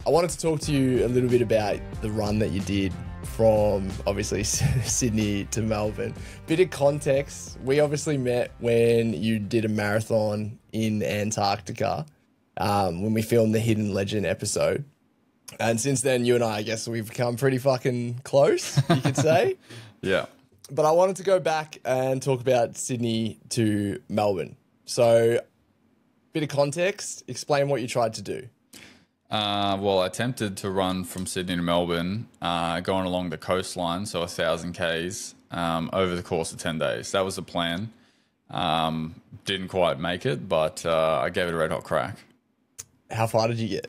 I wanted to talk to you a little bit about the run that you did from obviously Sydney to Melbourne. Bit of context, we obviously met when you did a marathon in Antarctica when we filmed the Hidden Legend episode. And since then, you and I guess we've become pretty fucking close, you could say. Yeah. But I wanted to go back and talk about Sydney to Melbourne. So, bit of context, explain what you tried to do. Well, I attempted to run from Sydney to Melbourne, going along the coastline, so 1,000 Ks, over the course of 10 days. That was the plan. Didn't quite make it, but I gave it a red hot crack. How far did you get?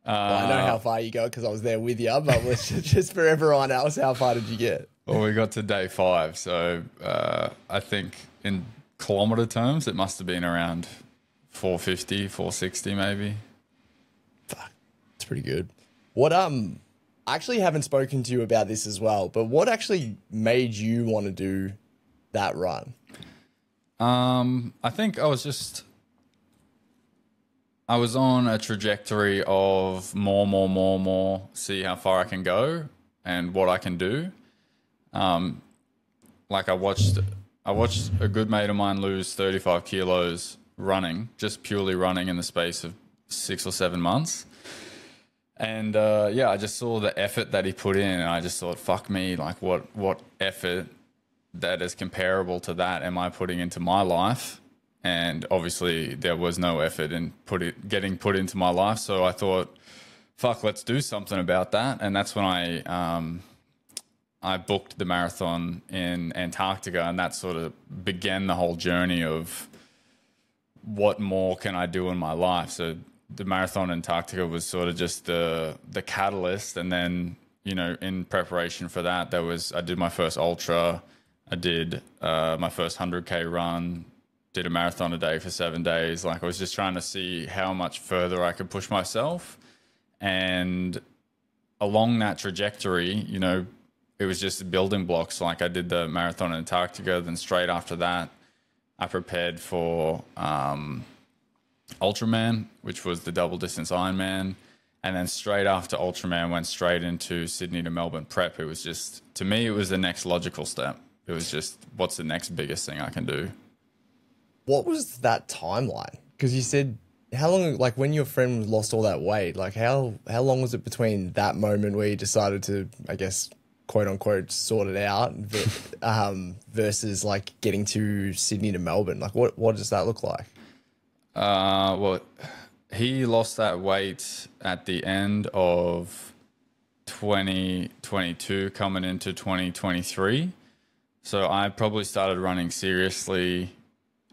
Well, I know how far you got because I was there with you, but just for everyone else, how far did you get? Well, we got to day 5, so I think in kilometre terms, it must have been around 450, 460 maybe. Fuck, that's pretty good. What I actually haven't spoken to you about this as well, but what actually made you want to do that run? I think I was on a trajectory of more, see how far I can go and what I can do. Like I watched a good mate of mine lose 35 kilos running, just purely running in the space of 6 or 7 months. And I just saw the effort that he put in, and I just thought, fuck me, like what effort that is comparable to that am I putting into my life? And obviously there was no effort in getting put into my life. So I thought, fuck, let's do something about that. And that's when I booked the marathon in Antarctica, and that sort of began the whole journey of what more can I do in my life. So the marathon in Antarctica was sort of just the catalyst. And then, you know, in preparation for that, I did my first ultra. I did my first 100K run, did a marathon a day for 7 days. Like I was just trying to see how much further I could push myself. And along that trajectory, you know, it was just building blocks. Like I did the marathon in Antarctica, then straight after that, I prepared for Ultraman, which was the double distance Ironman. And then straight after Ultraman, went straight into Sydney to Melbourne prep. It was just, to me, it was the next logical step. It was just, what's the next biggest thing I can do? What was that timeline? Because you said, how long, like when your friend lost all that weight, like how long was it between that moment where you decided to, I guess, quote unquote, sort it out versus like getting to Sydney to Melbourne? Like what does that look like? Well, he lost that weight at the end of 2022 coming into 2023. So I probably started running seriously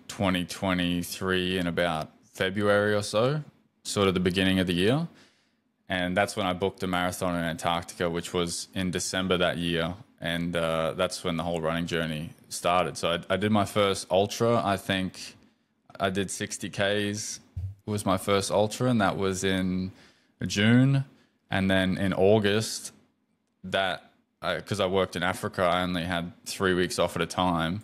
2023 in about February or so, sort of the beginning of the year. And that's when I booked a marathon in Antarctica, which was in December that year. And that's when the whole running journey started. So I did my first ultra. I think I did 60 Ks was my first ultra, and that was in June. And then in August, because I worked in Africa, I only had 3 weeks off at a time.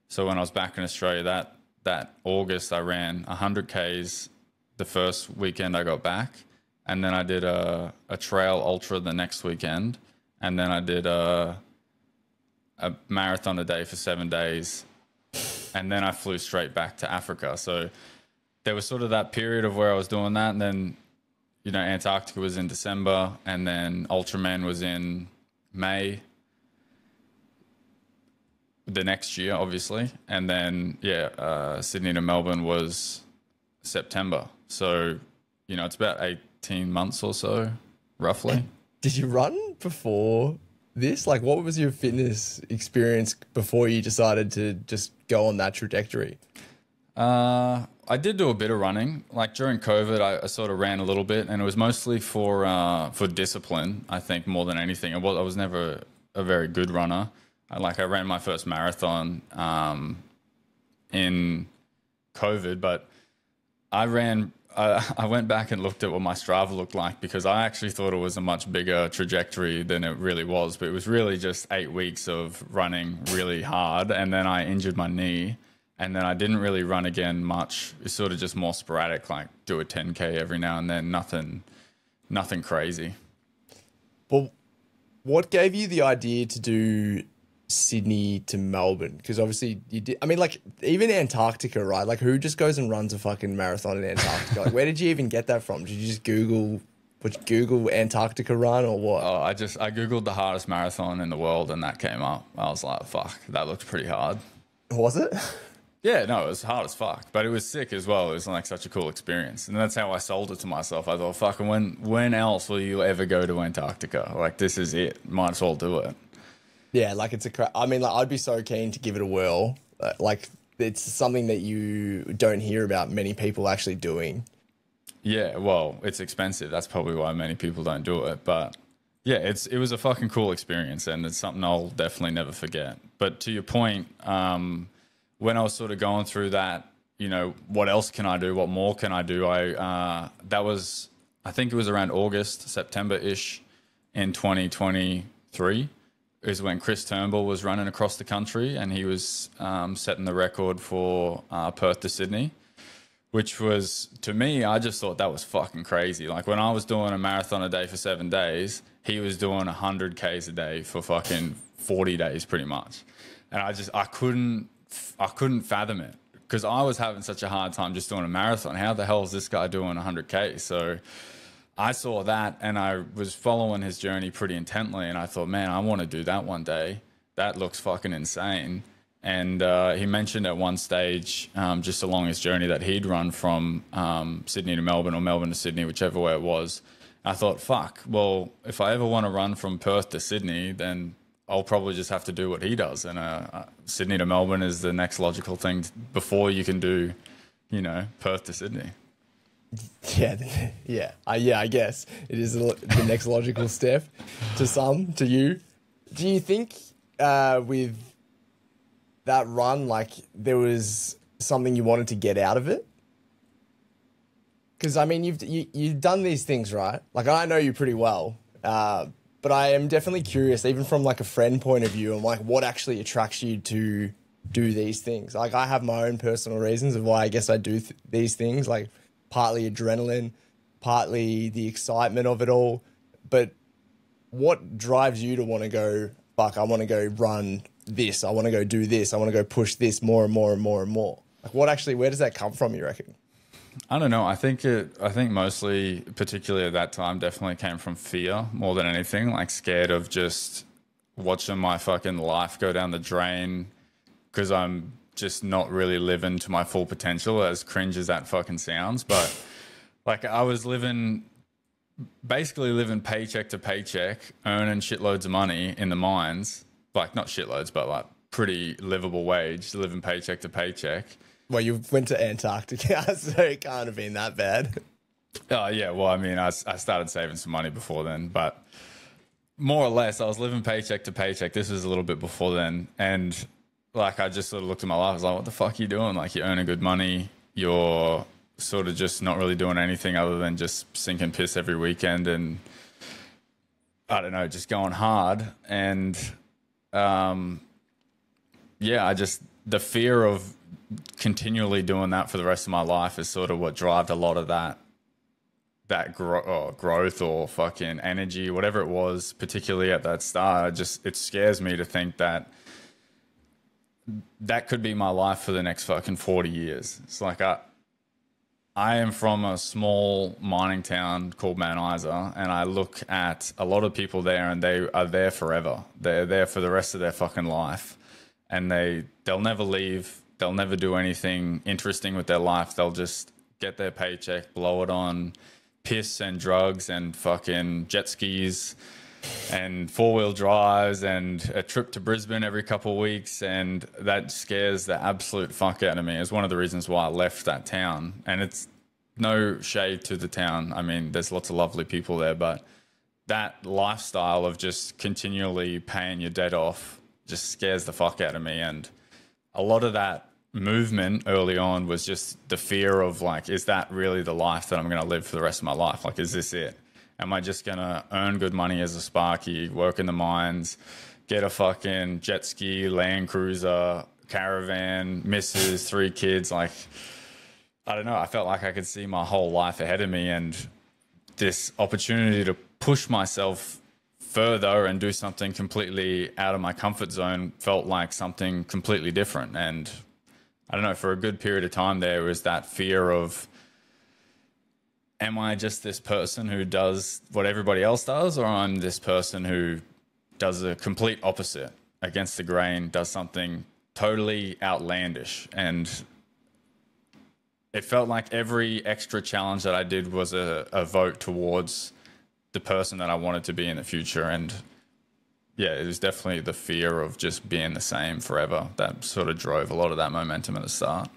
So when I was back in Australia, that August, I ran 100 Ks the first weekend I got back. And then I did a trail ultra the next weekend. And then I did a marathon a day for 7 days. And then I flew straight back to Africa. So there was sort of that period of where I was doing that. And then, you know, Antarctica was in December, and then Ultraman was in May the next year, obviously. And then, Sydney to Melbourne was September. So, you know, it's about 18 months or so, roughly. Did you run before this? Like, what was your fitness experience before you decided to just go on that trajectory? I did do a bit of running. Like during COVID, I sort of ran a little bit, and it was mostly for discipline, I think, more than anything. I was never a very good runner. I ran my first marathon in COVID, but I went back and looked at what my Strava looked like, because I actually thought it was a much bigger trajectory than it really was. But it was really just 8 weeks of running really hard, and then I injured my knee, and then I didn't really run again much. It's sort of just more sporadic, like do a 10K every now and then, nothing nothing crazy. Well, what gave you the idea to do Sydney to Melbourne? Because obviously you did. I mean, like even Antarctica, right? Like who just goes and runs a fucking marathon in Antarctica? Like where did you even get that from? Did you just Google Antarctica run or what? Oh, I googled the hardest marathon in the world and that came up. I was like, fuck, that looked pretty hard. Was it? Yeah, no, it was hard as fuck, but it was sick as well. It was like such a cool experience, and that's how I sold it to myself. I thought, fucking, when else will you ever go to Antarctica? Like this is it. Might as well do it. Yeah, like I mean, like I'd be so keen to give it a whirl. Like it's something that you don't hear about many people actually doing. Yeah, well, it's expensive. That's probably why many people don't do it. But yeah, it was a fucking cool experience, and it's something I'll definitely never forget. But to your point, when I was sort of going through that, you know, what else can I do? What more can I do? I think it was around August, September-ish in 2023 is when Chris Turnbull was running across the country, and he was setting the record for Perth to Sydney, which was, to me, I just thought that was fucking crazy. Like when I was doing a marathon a day for 7 days, he was doing 100 Ks a day for fucking 40 days pretty much. And I couldn't fathom it because I was having such a hard time just doing a marathon. How the hell is this guy doing 100 Ks? So I saw that and I was following his journey pretty intently, and I thought, man, I want to do that one day. That looks fucking insane. And he mentioned at one stage, just along his journey, that he'd run from Sydney to Melbourne or Melbourne to Sydney, whichever way it was. I thought, fuck, well, if I ever want to run from Perth to Sydney, then I'll probably just have to do what he does. And Sydney to Melbourne is the next logical thing before you can do, you know, Perth to Sydney. Yeah. I guess it is the next logical step to some, to you. Do you think with that run, like there was something you wanted to get out of it? Because I mean, you've done these things, right? Like I know you pretty well, but I am definitely curious, even from like a friend point of view, and like what actually attracts you to do these things. Like I have my own personal reasons of why I guess I do these things, like partly adrenaline, partly the excitement of it all. But what drives you to want to go, fuck, I want to go run this, I want to go do this, I want to go push this more and more and more and more? Like what actually, where does that come from, you reckon? I don't know. I think mostly, particularly at that time, definitely came from fear more than anything. Like scared of just watching my fucking life go down the drain because I'm just not really living to my full potential, as cringe as that fucking sounds. But like I was basically living paycheck to paycheck, earning shitloads of money in the mines. Like not shitloads, but like pretty livable wage, living paycheck to paycheck. Well, you went to Antarctica, so it can't have been that bad. Oh, yeah. Well, I mean, I started saving some money before then, but more or less, I was living paycheck to paycheck. This was a little bit before then. And like, I just sort of looked at my life. I was like, what the fuck are you doing? Like, you're earning good money. You're sort of just not really doing anything other than just sinking piss every weekend. And I don't know, just going hard. And yeah, the fear of continually doing that for the rest of my life is sort of what drives a lot of that growth or fucking energy, whatever it was, particularly at that start. It scares me to think that could be my life for the next fucking 40 years. It's like I am from a small mining town called Mount Isa, and I look at a lot of people there and they are there forever. They're there for the rest of their fucking life, and they'll never leave. They'll never do anything interesting with their life. They'll just get their paycheck, blow it on piss and drugs and fucking jet skis and four-wheel drives and a trip to Brisbane every couple of weeks. And that scares the absolute fuck out of me. It's one of the reasons why I left that town. And it's no shade to the town. I mean, there's lots of lovely people there, but that lifestyle of just continually paying your debt off just scares the fuck out of me. And a lot of that movement early on was just the fear of like, is that really the life that I'm going to live for the rest of my life? Like, is this it? Am I just going to earn good money as a sparky, work in the mines, get a fucking jet ski, Land Cruiser, caravan, missus, 3 kids? Like, I don't know. I felt like I could see my whole life ahead of me, and this opportunity to push myself further and do something completely out of my comfort zone felt like something completely different. And I don't know, for a good period of time there was that fear of, am I just this person who does what everybody else does, or I'm this person who does a complete opposite, against the grain, does something totally outlandish? And it felt like every extra challenge that I did was a vote towards the person that I wanted to be in the future. And yeah, it was definitely the fear of just being the same forever that sort of drove a lot of that momentum at the start.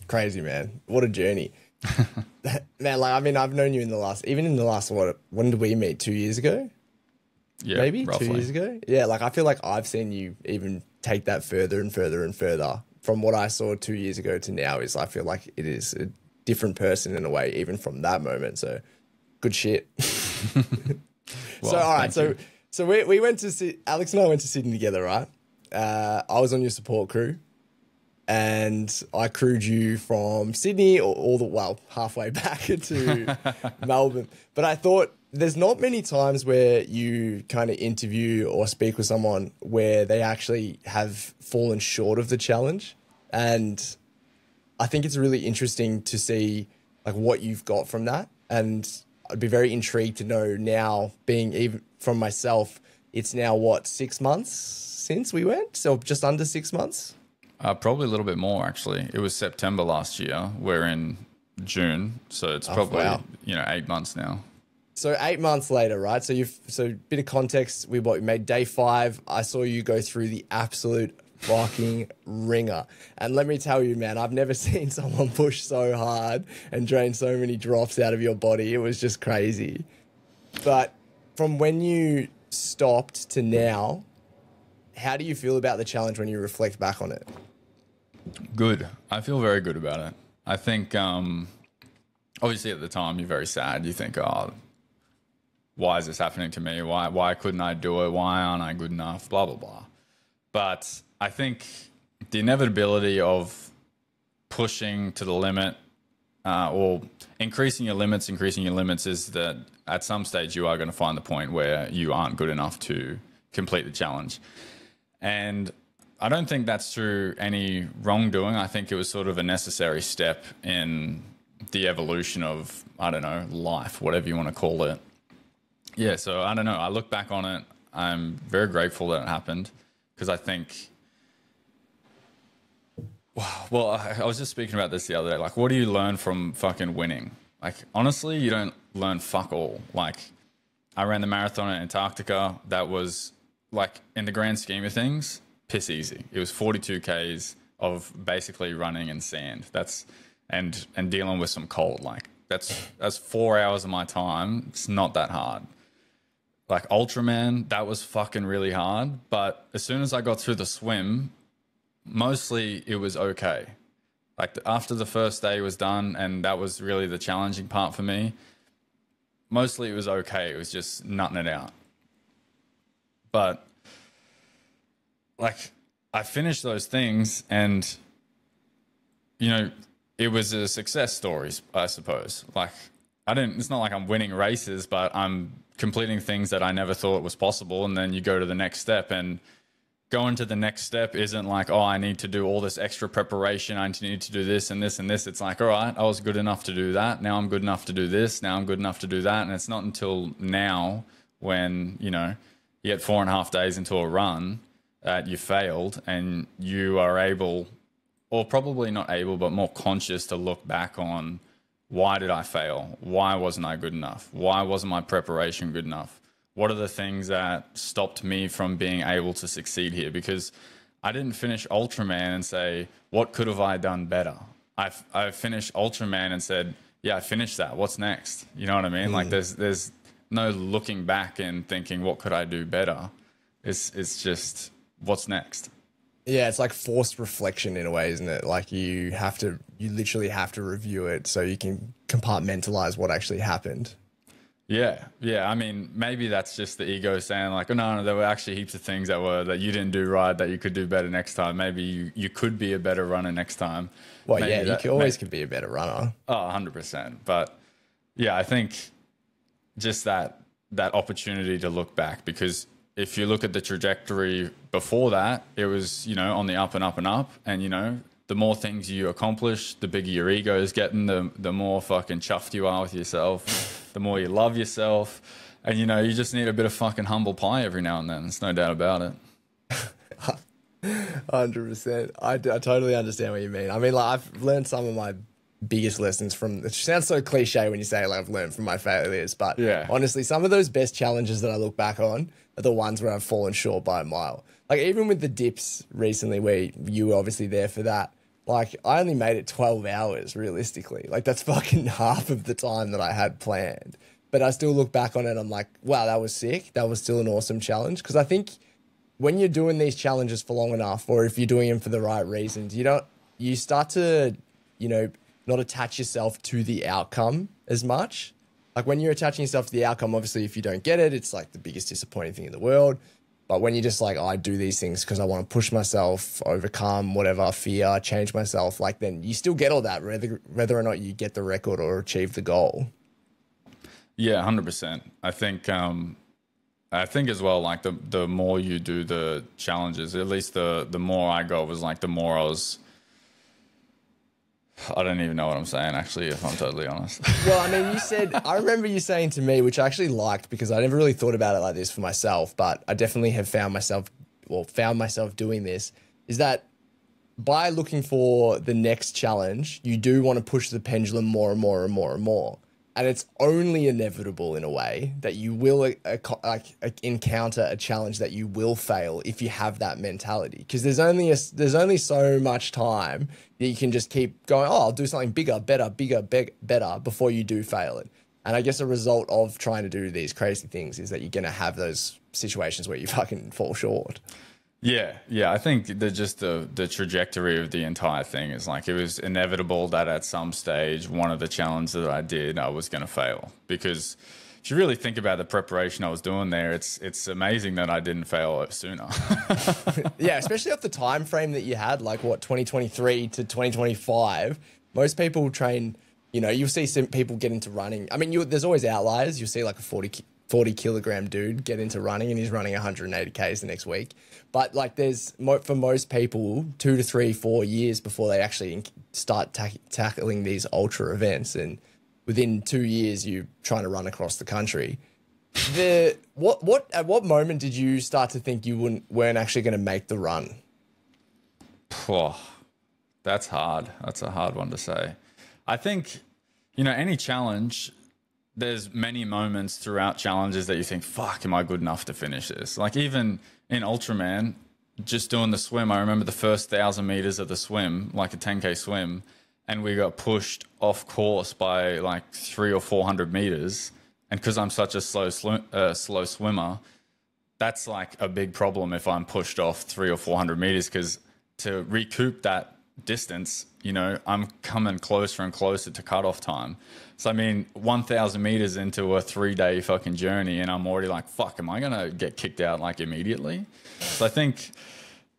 Crazy, man. What a journey. Man, like, I mean, I've known you in the last, when did we meet? 2 years ago? Yeah, maybe roughly. 2 years ago. Yeah, like, I feel like I've seen you even take that further and further and further. From what I saw 2 years ago to now, is I feel like it is a different person in a way, even from that moment. So good shit. Well, so all right, so we went to Alex and I went to Sydney together, right? I was on your support crew, and I crewed you from Sydney halfway back to Melbourne. But I thought, there's not many times where you kind of interview or speak with someone where they actually have fallen short of the challenge. And I think it's really interesting to see like what you've got from that. And I'd be very intrigued to know now, being even from myself, it's now what, 6 months since we went? So just under 6 months? Probably a little bit more, actually. It was September last year. We're in June. So it's probably, 8 months now. So 8 months later, right? So bit of context, we made day 5. I saw you go through the absolute fucking ringer. And let me tell you, man, I've never seen someone push so hard and drain so many drops out of your body. It was just crazy. But from when you stopped to now, how do you feel about the challenge when you reflect back on it? Good. I feel very good about it. I think, obviously at the time you're very sad. You think, oh, why is this happening to me? Why couldn't I do it? Why aren't I good enough? Blah, blah, blah. But I think the inevitability of pushing to the limit or increasing your limits is that at some stage you are going to find the point where you aren't good enough to complete the challenge. And I don't think that's through any wrongdoing. I think it was sort of a necessary step in the evolution of, I don't know, life, whatever you want to call it. Yeah, so I don't know. I look back on it. I'm very grateful that it happened, because I think, well, I was just speaking about this the other day. Like, what do you learn from fucking winning? Like, honestly, you don't learn fuck all. Like, I ran the marathon in Antarctica. That was, like, in the grand scheme of things, piss easy. It was 42 Ks of basically running in sand. And dealing with some cold. Like, that's 4 hours of my time. It's not that hard. Like Ultraman, that was fucking really hard. But as soon as I got through the swim, mostly it was okay. Like after the first day was done, and that was really the challenging part for me, mostly it was okay. It was just nutting it out. But like I finished those things, and it was a success story, I suppose. Like it's not like I'm winning races, but I'm completing things that I never thought was possible. And then you go to the next step, and going to the next step isn't like, oh, I need to do all this extra preparation. I need to do this and this and this. It's like, all right, I was good enough to do that. Now I'm good enough to do this. Now I'm good enough to do that. And it's not until now when, you get 4.5 days into a run that you failed, and you are able, or probably not able, but more conscious to look back on, why did I fail? Why wasn't I good enough? Why wasn't my preparation good enough? What are the things that stopped me from being able to succeed here? Because I didn't finish Ultraman and say, what could have I done better? I finished Ultraman and said, yeah, I finished that. What's next? You know what I mean? Like there's no looking back and thinking, what could I do better? It's just, what's next? Yeah, it's like forced reflection in a way, isn't it? Like you literally have to review it so you can compartmentalize what actually happened. Yeah. I mean, maybe that's just the ego saying like, oh, no, there were actually heaps of things that you didn't do right that you could do better next time. Maybe you could be a better runner next time. Well, maybe you always can be a better runner. Oh, 100%. But yeah, I think just that opportunity to look back, because if you look at the trajectory before that, it was, you know, on the up and up and up. And, you know, the more things you accomplish, the bigger your ego is getting, the more fucking chuffed you are with yourself, the more you love yourself. And, you know, you just need a bit of fucking humble pie every now and then. There's no doubt about it. 100%. I totally understand what you mean. I mean, like, I've learned some of my biggest lessons from, it sounds so cliche when you say, like, I've learned from my failures, but yeah, honestly, some of those best challenges that I look back on are the ones where I've fallen short by a mile. Like, even with the dips recently, where you were obviously there for that, like, I only made it 12 hours realistically. Like, that's fucking half of the time that I had planned. But I still look back on it, I'm like, wow, that was sick. That was still an awesome challenge. Because I think when you're doing these challenges for long enough, or if you're doing them for the right reasons, you start to, you know, not attach yourself to the outcome as much. Like, when you're attaching yourself to the outcome, obviously, if you don't get it, it's like the biggest disappointing thing in the world. But when you're just like, oh, I do these things because I want to push myself, overcome whatever fear, change myself, like, then you still get all that, whether or not you get the record or achieve the goal. Yeah, 100%. I think as well, like, the more you do the challenges, at least the more I got was like, the more I don't even know what I'm saying, actually, if I'm totally honest. Well, I mean, I remember you saying to me, which I actually liked, because I never really thought about it like this for myself, but I definitely have found myself doing this, is that by looking for the next challenge, you do want to push the pendulum more and more and more and more. And it's only inevitable in a way that you will encounter a challenge that you will fail if you have that mentality. Because there's only so much time that you can just keep going, oh, I'll do something bigger, better before you do fail it. And I guess a result of trying to do these crazy things is that you're going to have those situations where you fucking fall short. Yeah. I think the trajectory of the entire thing is like, it was inevitable that at some stage, one of the challenges that I did, I was going to fail. Because if you really think about the preparation I was doing there, it's amazing that I didn't fail sooner. Yeah, especially off the time frame that you had, like, what, 2023 to 2025. Most people train, you know, you'll see some people get into running. I mean, there's always outliers. You'll see like a 40 kilogram dude get into running and he's running 180 Ks the next week. But like, for most people, 2 to 3, 4 years before they actually start tackling these ultra events. And within 2 years, you're trying to run across the country. At what moment did you start to think you weren't actually going to make the run? Oh, that's hard. That's a hard one to say. I think, you know, any challenge, there's many moments throughout challenges that you think, fuck, am I good enough to finish this? Like, even in Ultraman, just doing the swim, I remember the first 1,000 meters of the swim, like a 10K swim, and we got pushed off course by like 300 or 400 meters. And because I'm such a slow swimmer, that's like a big problem if I'm pushed off 300 or 400 meters, because to recoup that distance, you know, I'm coming closer and closer to cutoff time. So, I mean, 1,000 meters into a 3-day fucking journey, and I'm already like, fuck, am I going to get kicked out like immediately? So I think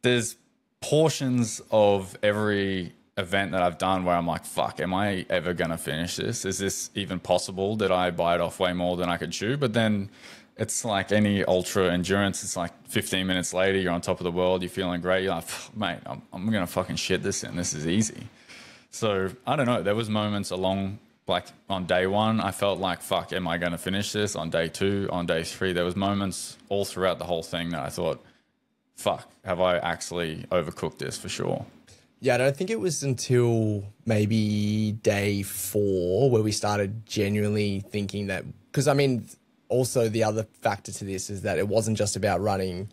there's portions of every event that I've done where I'm like, fuck, am I ever going to finish this? Is this even possible? Did I bite off way more than I could chew? But then it's like any ultra endurance. It's like 15 minutes later, you're on top of the world. You're feeling great. You're like, mate, I'm going to fucking shit this in. This is easy. So I don't know. There was moments along, like on day one, I felt like, fuck, am I going to finish this? On day 2, on day 3, there was moments all throughout the whole thing that I thought, fuck, have I actually overcooked this for sure? Yeah, I don't think it was until maybe day 4 where we started genuinely thinking that, because I mean, also the other factor to this is that it wasn't just about running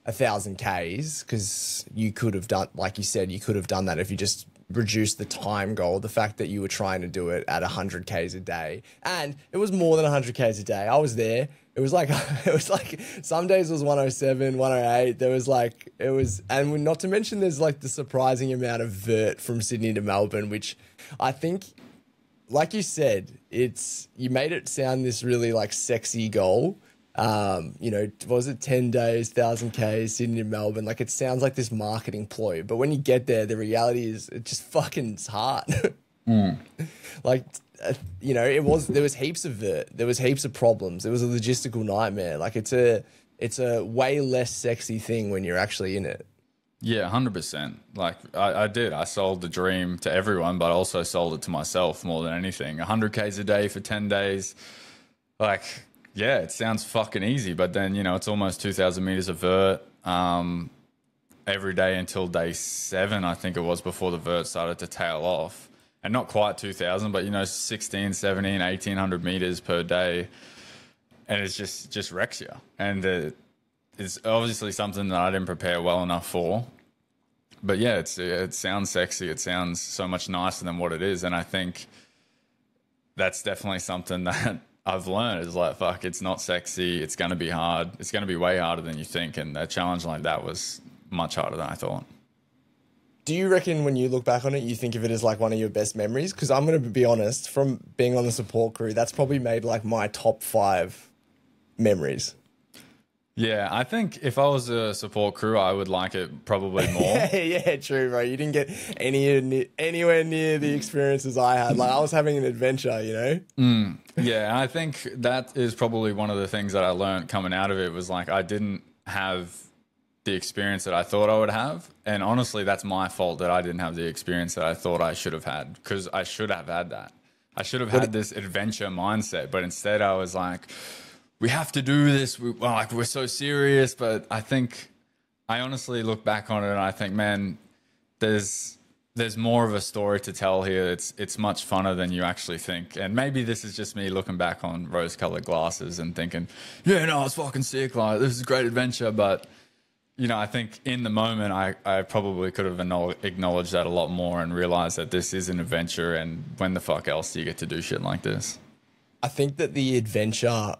1,000 Ks, because you could have done, like you said, you could have done that if you just reduced the time goal. The fact that you were trying to do it at 100 Ks a day, and it was more than 100 Ks a day. I was there. It was like some days it was 107, 108. There was like, it was, and not to mention there's like the surprising amount of vert from Sydney to Melbourne, which I think, like you said, you made it sound this really like sexy goal. You know, was it 10 days, 1,000 Ks, Sydney to Melbourne? Like, it sounds like this marketing ploy, but when you get there, the reality is it just fucking is hard. Like, you know, there was heaps of vert, there was heaps of problems. It was a logistical nightmare. Like it's a way less sexy thing when you're actually in it. Yeah, 100%. Like I sold the dream to everyone, but I also sold it to myself more than anything. 100 Ks a day for 10 days. Like, yeah, it sounds fucking easy, but then, you know, it's almost 2,000 meters of vert every day until day 7, I think it was, before the vert started to tail off. And not quite 2,000, but, you know, 16, 17, 1,800 meters per day. And it's just wrecks you. And it's obviously something that I didn't prepare well enough for. But yeah, it sounds sexy. It sounds so much nicer than what it is. And I think that's definitely something that I've learned is like, fuck, it's not sexy. It's going to be hard. It's going to be way harder than you think. And a challenge like that was much harder than I thought. Do you reckon when you look back on it, you think of it as like one of your best memories? Because I'm going to be honest, from being on the support crew, that's probably made like my top 5 memories. Yeah, I think if I was a support crew, I would like it probably more. Yeah, true, bro. You didn't get anywhere near the experiences I had. Like I was having an adventure, you know? Yeah, I think that is probably one of the things that I learned coming out of it was like I didn't have the experience that I thought I would have. And honestly, that's my fault that I didn't have the experience that I thought I should have had, because I should have had that. I should have had this adventure mindset, but instead I was like, we have to do this. We're so serious. But I think I honestly look back on it and I think, man, there's more of a story to tell here. It's much funner than you actually think. And maybe this is just me looking back on rose-colored glasses and thinking, yeah, no, it's fucking sick. Like, this is a great adventure. But, you know, I think in the moment, I probably could have acknowledged that a lot more and realized that this is an adventure. And when the fuck else do you get to do shit like this? I think that the adventure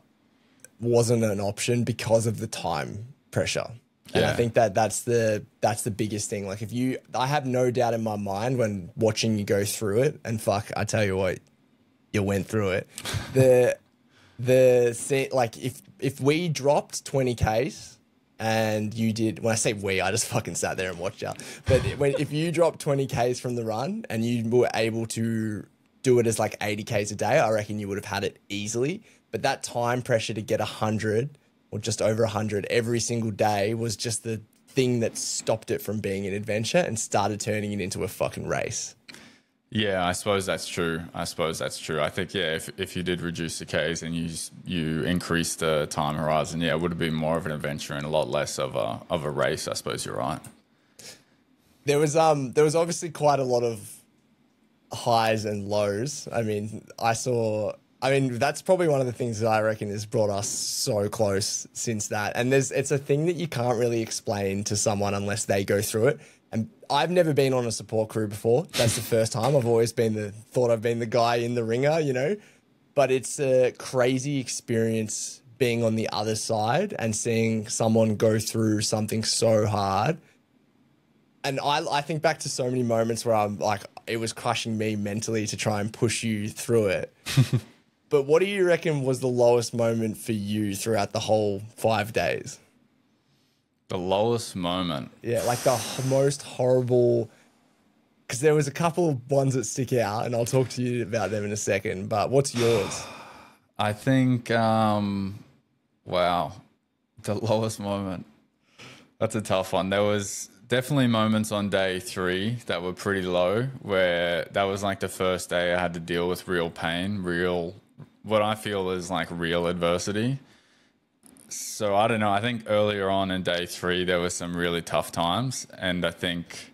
wasn't an option because of the time pressure. And I think that's the biggest thing. Like I have no doubt in my mind when watching you go through it, and fuck, I tell you what, you went through it. Like if we dropped 20 Ks and you did, when I say we, I just fucking sat there and watched you. But if you dropped 20 Ks from the run and you were able to do it as like 80 Ks a day, I reckon you would have had it easily. But that time pressure to get 100 or just over 100 every single day was just the thing that stopped it from being an adventure and started turning it into a fucking race. Yeah, I suppose that's true. I think, yeah, if you did reduce the Ks and you increase the time horizon, yeah, it would have been more of an adventure and a lot less of a race. I suppose you're right. There was obviously quite a lot of highs and lows. I mean, that's probably one of the things that I reckon has brought us so close since that. And it's a thing that you can't really explain to someone unless they go through it. And I've never been on a support crew before. That's the first time. I've always thought I've been the guy in the ringer, you know. But it's a crazy experience being on the other side and seeing someone go through something so hard. And I think back to so many moments where I'm like, it was crushing me mentally to try and push you through it. But what do you reckon was the lowest moment for you throughout the whole 5 days? The lowest moment? Yeah, like the most horrible, because there was a couple of ones that stick out and I'll talk to you about them in a second, but what's yours? I think, wow, the lowest moment. That's a tough one. There was definitely moments on day 3 that were pretty low, where that was like the first day I had to deal with real pain, what I feel is like real adversity. So I don't know. I think earlier on in day 3, there were some really tough times. And I think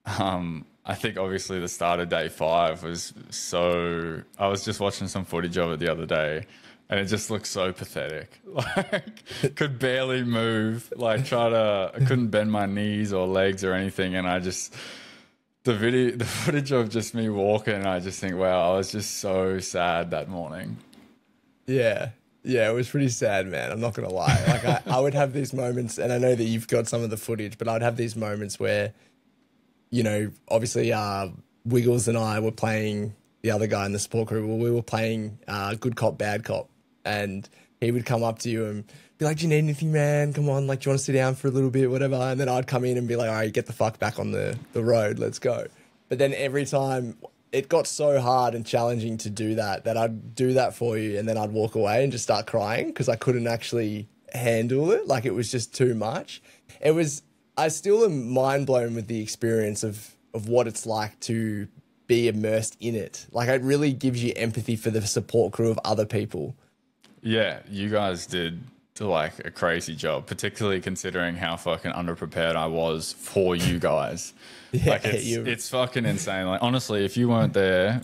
obviously the start of day 5 was so, I was just watching some footage of it the other day and it just looked so pathetic. Like could barely move, I couldn't bend my knees or legs or anything. And the footage of just me walking, I just think, wow, I was just so sad that morning. Yeah. Yeah, it was pretty sad, man. I'm not going to lie. Like I would have these moments, and I know that you've got some of the footage, but I'd have these moments where, you know, obviously Wiggles and I were playing, the other guy in the support crew, we were playing good cop, bad cop. And he would come up to you and be like, do you need anything, man? Come on, like, do you want to sit down for a little bit, whatever? And then I'd come in and be like, all right, get the fuck back on the road. Let's go. But then every time it got so hard and challenging to do that I'd do that for you and then I'd walk away and just start crying because I couldn't actually handle it. Like, it was just too much. I still am mind blown with the experience of what it's like to be immersed in it. Like, it really gives you empathy for the support crew of other people. Yeah, you guys did like a crazy job, particularly considering how fucking underprepared I was for you guys. Yeah, like it's fucking insane. Like, honestly, if you weren't there,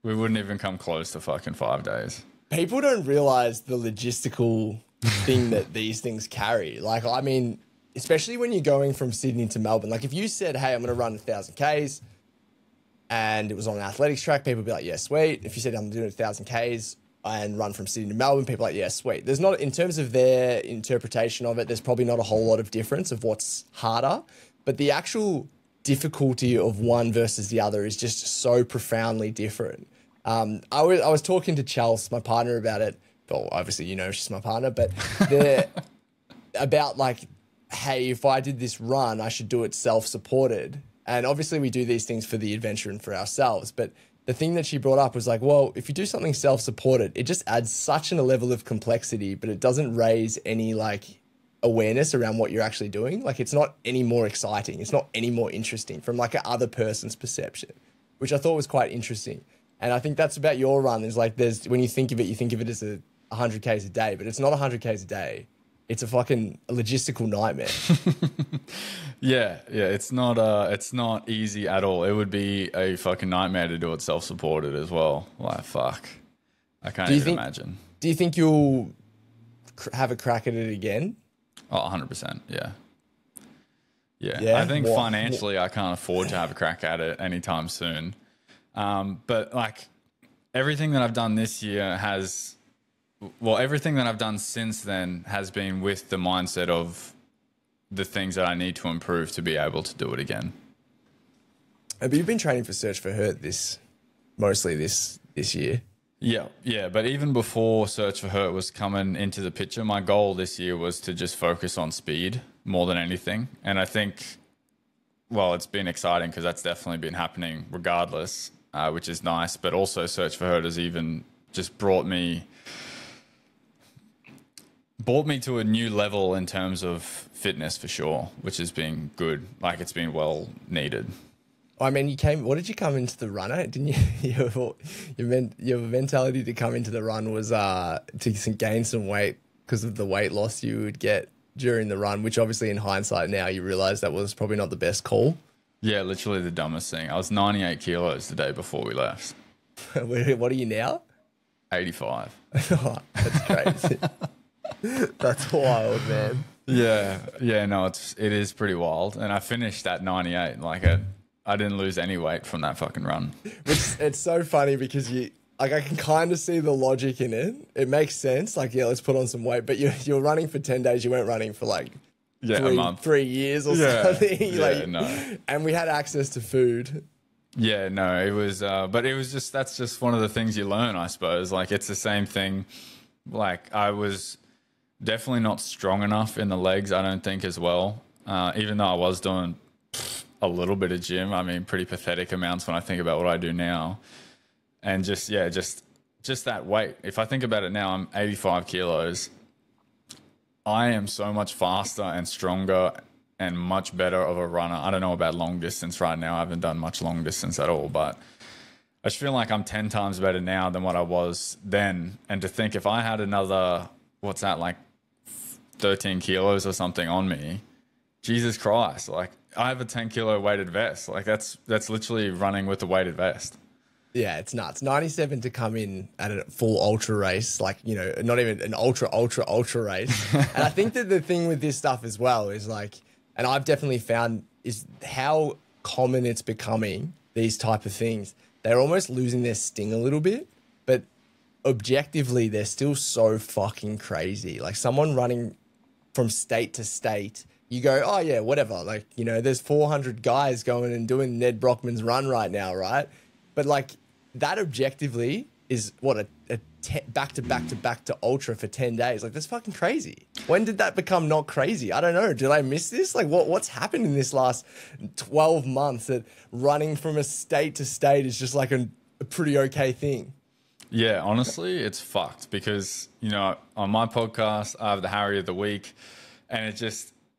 we wouldn't even come close to fucking 5 days. People don't realize the logistical thing that these things carry. Like, I mean, especially when you're going from Sydney to Melbourne. Like, if you said, hey, I'm going to run 1,000 Ks and it was on an athletics track, people would be like, yeah, sweet. If you said I'm doing 1,000 Ks and run from Sydney to Melbourne, people are like, yeah, sweet. There's not, in terms of their interpretation of it, there's probably not a whole lot of difference of what's harder, but the actual difficulty of one versus the other is just so profoundly different. I was talking to Chelsea, my partner, about it. Well, obviously, you know, she's my partner, but about like, hey, if I did this run, I should do it self-supported. And obviously we do these things for the adventure and for ourselves, but the thing that she brought up was like, well, if you do something self-supported, it just adds such a level of complexity, but it doesn't raise any like awareness around what you're actually doing. Like, it's not any more exciting. It's not any more interesting from like a other person's perception, which I thought was quite interesting. And I think that's about your run. Is like, when you think of it as 100 Ks a day, but it's not 100 Ks a day. It's a fucking logistical nightmare. Yeah, it's not easy at all. It would be a fucking nightmare to do it self-supported as well. Like, fuck. I can't even imagine. Do you think you'll have a crack at it again? Oh, 100%, yeah. I think financially I can't afford to have a crack at it anytime soon. But like, everything that I've done this year everything that I've done since then has been with the mindset of the things that I need to improve to be able to do it again. But you've been training for Search for Hurt mostly this year. Yeah. But even before Search for Hurt was coming into the picture, my goal this year was to just focus on speed more than anything. And I think, well, it's been exciting because that's definitely been happening regardless, which is nice. But also Search for Hurt has even just brought me to a new level in terms of fitness for sure, which has been good. Like, it's been well needed. I mean, what did you come into the run at? Didn't you? Your mentality to come into the run was to gain some weight because of the weight loss you would get during the run, which obviously in hindsight now you realize that was probably not the best call. Yeah, literally the dumbest thing. I was 98 kilos the day before we left. What are you now? 85. Oh, that's crazy. That's wild, man. Yeah, no, it is pretty wild. And I finished at 98. Like, I didn't lose any weight from that fucking run. It's so funny because I can kind of see the logic in it. It makes sense. Like, yeah, let's put on some weight. But you're running for 10 days. You weren't running for like a month. 3 years or something. Yeah, no. And we had access to food. Yeah, no, it was, but it was that's just one of the things you learn, I suppose. Like, it's the same thing. Like, I was definitely not strong enough in the legs, I don't think, as well. Even though I was doing a little bit of gym. I mean, pretty pathetic amounts when I think about what I do now. And just that weight. If I think about it now, I'm 85 kilos. I am so much faster and stronger and much better of a runner. I don't know about long distance right now. I haven't done much long distance at all, but I just feel like I'm 10 times better now than what I was then. And to think if I had another, what's that, like 13 kilos or something on me, Jesus Christ, like, I have a 10 kilo weighted vest. Like, that's literally running with a weighted vest. Yeah, it's nuts. 97 to come in at a full ultra race, like, you know, not even an ultra race. And I think that the thing with this stuff as well is like, and I've definitely found, is how common it's becoming, these type of things. They're almost losing their sting a little bit, but objectively, they're still so fucking crazy. Like, someone running from state to state, you go, oh yeah, whatever. Like, you know, there's 400 guys going and doing Ned Brockman's run right now, right? But like, that objectively is what, a back to back to back to ultra for 10 days. Like, that's fucking crazy. When did that become not crazy? I don't know. Did I miss this? Like, what's happened in this last 12 months that running from a state to state is just like a pretty okay thing? Yeah, honestly, it's fucked because, you know, on my podcast, I have the Harry of the Week, and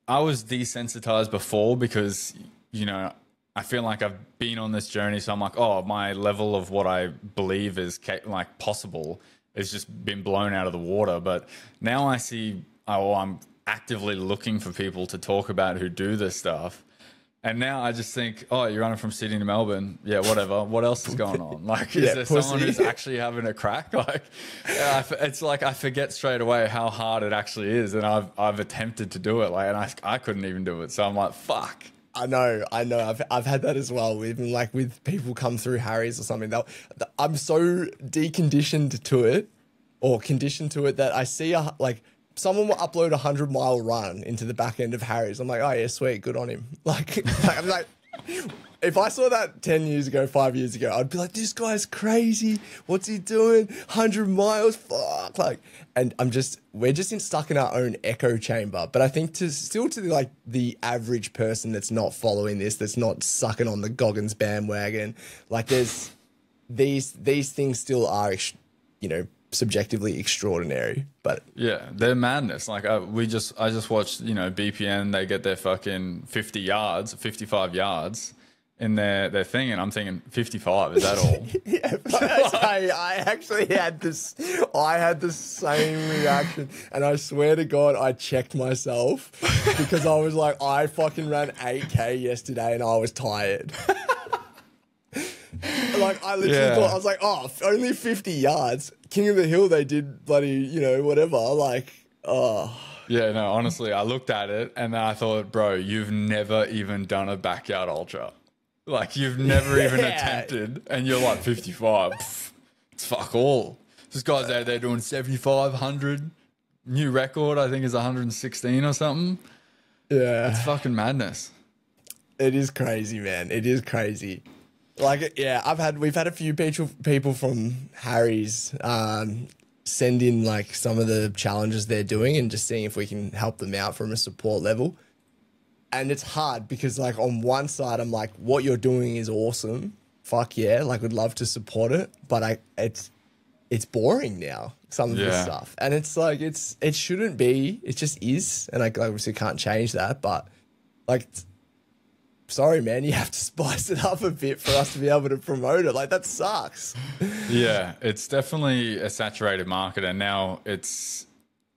I was desensitized before because, you know, I feel like I've been on this journey. So I'm like, oh, my level of what I believe is like possible has just been blown out of the water. But now I see, I'm actively looking for people to talk about who do this stuff. And now I just think, oh, you're running from Sydney to Melbourne. Yeah, whatever. What else is going on? Like, is there someone who's actually having a crack? Like, it's like I forget straight away how hard it actually is. And I've attempted to do it, like, and I couldn't even do it. So I'm like, fuck. I know. I've had that as well. Even like with people come through Harry's or something. I'm so deconditioned to it, or conditioned to it, that I see someone will upload a 100-mile run into the back end of Harry's. I'm like, oh yeah, sweet, good on him. Like I'm like, if I saw that 10 years ago, 5 years ago, I'd be like, this guy's crazy. What's he doing? 100 miles, fuck. Like, and we're just stuck in our own echo chamber. But I think to the average person that's not following this, that's not sucking on the Goggins bandwagon, like these things still are, you know, subjectively extraordinary. But yeah, they're madness. Like I just watched, you know, BPN, they get their fucking 55 yards in their thing, and I'm thinking 55, is that all? Yeah, I actually had the same reaction, and I swear to God I checked myself because I was like, I fucking ran 8K yesterday and I was tired. Like, I literally thought, I was like, oh, only 50 yards. King of the Hill, they did bloody, you know, whatever. Like, oh. Yeah, no, honestly, I looked at it and I thought, bro, you've never even done a backyard ultra. Like, you've never even attempted, and you're like 55. Pff, it's fuck all. This guy's out there doing 75, 100. New record, I think, is 116 or something. Yeah. It's fucking madness. It is crazy, man. It is crazy. Like, yeah, we've had a few people from Harry's send in like some of the challenges they're doing and just seeing if we can help them out from a support level. And it's hard because, like, on one side, I'm like, what you're doing is awesome. Fuck yeah. Like, would love to support it. But it's boring now, some of this stuff. And it's like, it shouldn't be. It just is. And I obviously can't change that. But, like, sorry, man, you have to spice it up a bit for us to be able to promote it. Like, that sucks. Yeah, it's definitely a saturated market. And now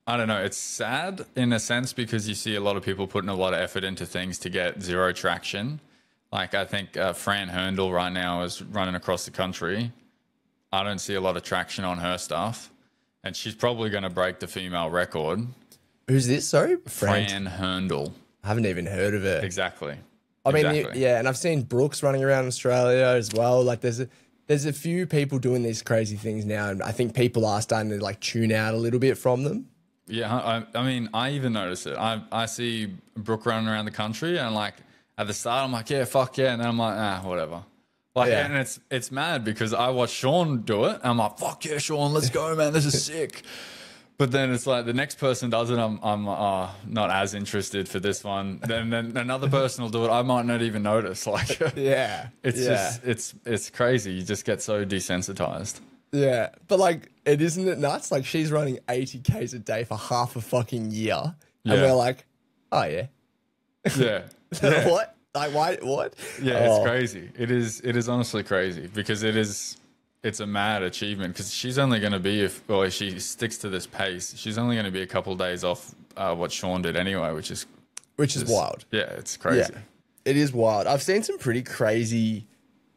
I don't know, it's sad in a sense because you see a lot of people putting a lot of effort into things to get zero traction. Like, I think Fran Herndl right now is running across the country. I don't see a lot of traction on her stuff. And she's probably going to break the female record. Who's this, sorry? Fran Herndl. I haven't even heard of it. Exactly. I mean, and I've seen Brooks running around Australia as well. Like, there's a few people doing these crazy things now, and I think people are starting to, like, tune out a little bit from them. Yeah, I mean, I even notice it. I see Brooke running around the country, and like at the start, I'm like, yeah, fuck yeah, and then I'm like, whatever. Like, and it's mad because I watch Sean do it, and I'm like, fuck yeah, Sean, let's go, man, this is sick. But then it's like the next person does it, I'm not as interested for this one. Then another person will do it, I might not even notice. Like, it's crazy. You just get so desensitized. Yeah, but like, isn't it nuts? Like, she's running 80 Ks a day for half a fucking year, and we're like, oh yeah, yeah. What? Like, why? What? Yeah, it's crazy. It is honestly crazy because it's a mad achievement because she's only going to be if she sticks to this pace, she's only going to be a couple of days off what Sean did anyway, which is wild. Yeah, it's crazy. Yeah, it is wild. I've seen some pretty crazy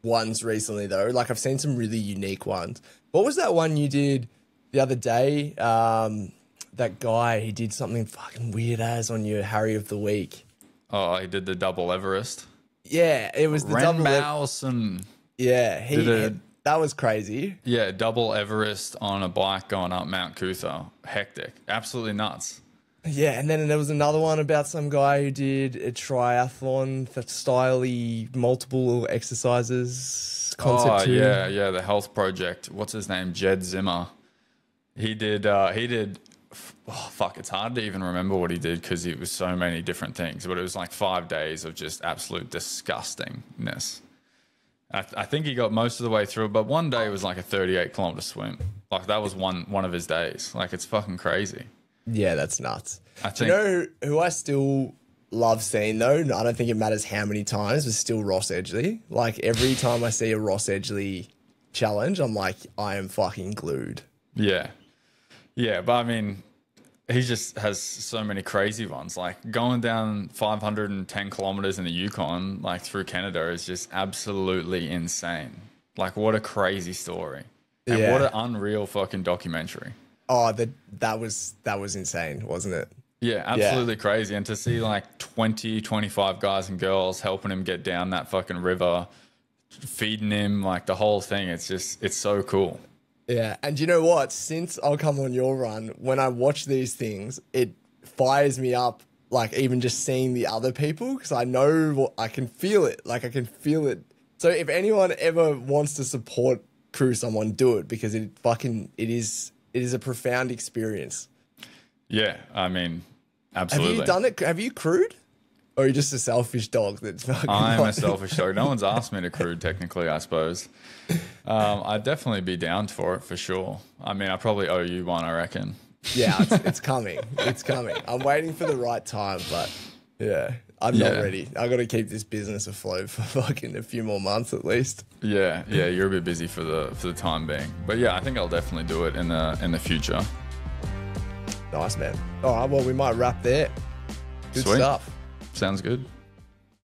ones recently though. Like, I've seen some really unique ones. What was that one you did the other day? That guy, he did something fucking weird as on your Harry of the Week. Oh, he did the double Everest. Yeah, it was the double Mouse and that was crazy. Yeah, double Everest on a bike going up Mount Cootha. Hectic. Absolutely nuts. Yeah, and then there was another one about some guy who did a triathlon for styley multiple exercises concept too. Yeah, the health project. What's his name? Jed Zimmer. He did. Oh, fuck, it's hard to even remember what he did because it was so many different things. But it was like 5 days of just absolute disgustingness. I think he got most of the way through, but one day was like a 38-kilometer swim. Like that was one of his days. Like it's fucking crazy. Yeah, that's nuts. I think, do you know who I still love seeing though? I don't think it matters how many times, but still Ross Edgley. Like every time I see a Ross Edgley challenge, I'm like, I am fucking glued. Yeah. Yeah, but I mean, he just has so many crazy ones. Like going down 510 kilometers in the Yukon, like through Canada, is just absolutely insane. Like what a crazy story. And what an unreal fucking documentary. Oh, that was insane, wasn't it? Yeah, absolutely crazy. And to see like 20, 25 guys and girls helping him get down that fucking river, feeding him, like the whole thing, it's so cool. Yeah, and you know what? Since I'll come on your run, when I watch these things, it fires me up, like even just seeing the other people, because I know I can feel it. Like I can feel it. So if anyone ever wants to support crew someone, do it, because it is a profound experience. Yeah, I mean, absolutely. Have you done it? Have you crewed? Or are you just a selfish dog that's fucking I'm a selfish dog. No one's asked me to crew, technically, I suppose. I'd definitely be down for it, for sure. I mean, I probably owe you one, I reckon. Yeah, it's coming. It's coming. I'm waiting for the right time, but yeah, I'm not ready. I got to keep this business afloat for fucking a few more months at least. Yeah, you're a bit busy for the time being. But yeah, I think I'll definitely do it in the future. Nice, man. All right, well, we might wrap there. Good Sweet stuff. Sounds good.